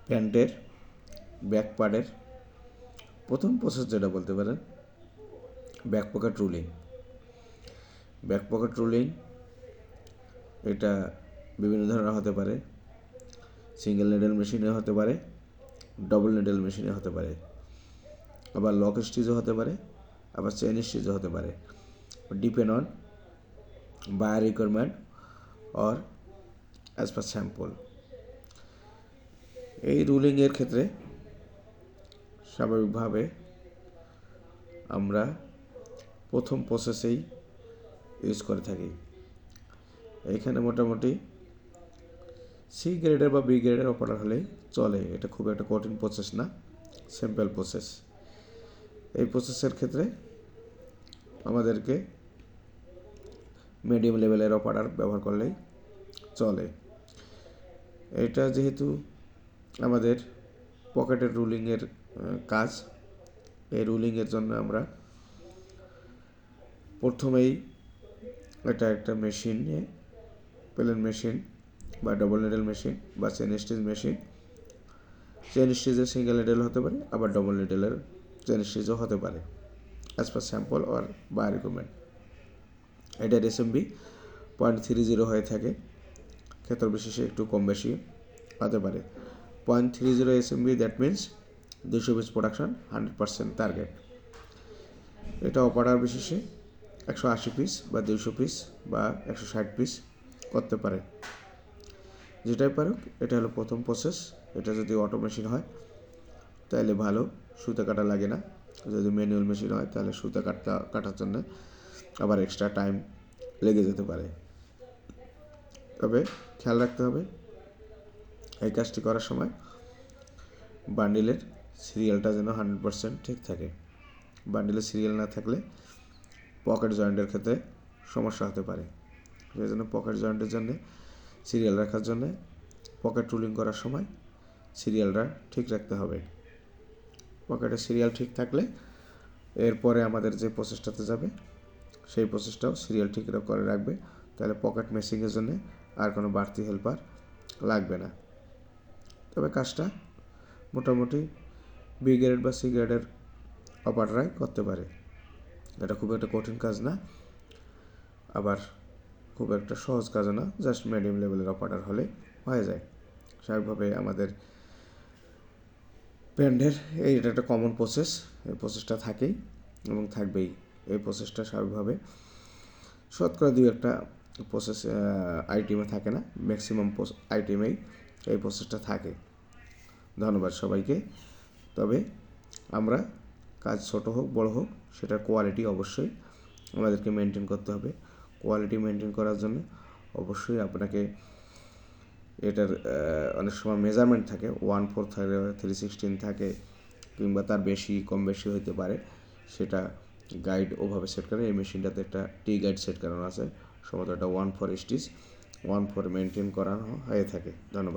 প্যান্টের ব্যাক পার্টের প্রথম প্রসেস যেটা বলতে পারেন back pocket ruling. Back pocket ruling এটা বিভিন্ন ধরনের হতে পারে, সিঙ্গেল নিডল মেশিনে হতে পারে, ডবল নিডল মেশিনে হতে পারে, আবার লক স্টিচও হতে পারে, আবার চেইন স্টিচও হতে পারে, depend on buyer requirement or as per sample. এই রুলিংয়ের ক্ষেত্রে স্বাভাবিকভাবে আমরা প্রথম প্রসেসেই ইউজ করে থাকি। এখানে মোটামুটি সি গ্রেডের বা বি গ্রেডের অপারেটর হলেই চলে। এটা খুব একটা কঠিন প্রসেস না, সিম্পল প্রসেস। এই প্রসেসের ক্ষেত্রে আমাদেরকে মিডিয়াম লেভেলের অপারেটর ব্যবহার করলেই চলে। এটা যেহেতু আমাদের পকেটের রুলিংয়ের কাজ, এই রুলিংয়ের জন্য আমরা প্রথমেই এটা একটা মেশিনে, প্লেন মেশিন বা ডবল নিডল মেশিন বা চেন স্টিচ মেশিন, চেন স্টিচের সিঙ্গেল নিডল হতে পারে, আবার ডবল নিডলের চেন স্টিচও হতে পারে as per sample or by requirement. এটার এসএমবি 0.30 হয়ে থাকে, ক্ষেত্র বিশেষে একটু কম বেশি হতে পারে। 0.30 SMB, that means 200 piece production, 100% target. এটা অপারেটর বিশেষে 180 পিস বা 200 পিস বা 160 পিস করতে পারে, যেটাই পারুক। এটা হলো প্রথম প্রসেস। এটা যদি অটো মেশিন হয় তাহলে ভালো, সুতা কাটা লাগে না। যদি ম্যানুয়াল মেশিন হয় তাহলে সুতা কাটার জন্য আবার এক্সট্রা টাইম লেগে যেতে পারে। তবে খেয়াল রাখতে হবে এই কাজটি করার সময় বান্ডিলের সিরিয়ালটা যেন 100% ঠিক থাকে। বান্ডিলের সিরিয়াল না থাকলে পকেট জয়েন্টের ক্ষেত্রে সমস্যা হতে পারে। সেই জন্য পকেট জয়েন্টের জন্য সিরিয়াল রাখার জন্য পকেট রুলিং করার সময় সিরিয়ালটা ঠিক রাখতে হবে। পকেটের সিরিয়াল ঠিক থাকলে এরপরে আমাদের যে প্রসেসটাতে যাবে সেই প্রসেসটাও সিরিয়াল ঠিক করে রাখবে, তাহলে পকেট মেশিংয়ের জন্য আর কোনো বাড়তি হেল্পার লাগবে না। তবে কাজটা মোটামুটি বি গ্রেড বা সি গ্রেডের অপারেটররাই করতে পারে। এটা খুব একটা কঠিন কাজ না, আবার খুব একটা সহজ কাজও না, জাস্ট মিডিয়াম লেভেলের অপারেটর হলে হয়ে যায়। স্বাভাবিকভাবে আমাদের প্যান্টের এটা একটা কমন প্রসেস, এই প্রসেসটা থাকেই এবং থাকবেই। এই প্রসেসটা স্বাভাবিকভাবে শতকরা 2-1 প্রসেস আইটেমে থাকে না, ম্যাক্সিমাম আইটেমেই এই প্রসেসটা থাকে। ধন্যবাদ সবাইকে। তবে আমরা কাজ ছোট হোক বড় হোক, সেটার কোয়ালিটি অবশ্যই আমাদেরকে মেনটেন করতে হবে। কোয়ালিটি মেনটেন করার জন্য অবশ্যই আপনাকে এটার অনেক সময় মেজারমেন্ট থাকে, 1/4 থাকে, 3/16 থাকে, কিংবা তার বেশি কম বেশি হতে পারে। সেটা গাইড ওভাবে সেট করে। এই মেশিনটাতে একটা টি গাইড সেট করানো আছে, সম্ভবত এটা 1/4 স্টিচ 1/4 মেনটেন করানো হয়ে থাকে। ধন্যবাদ।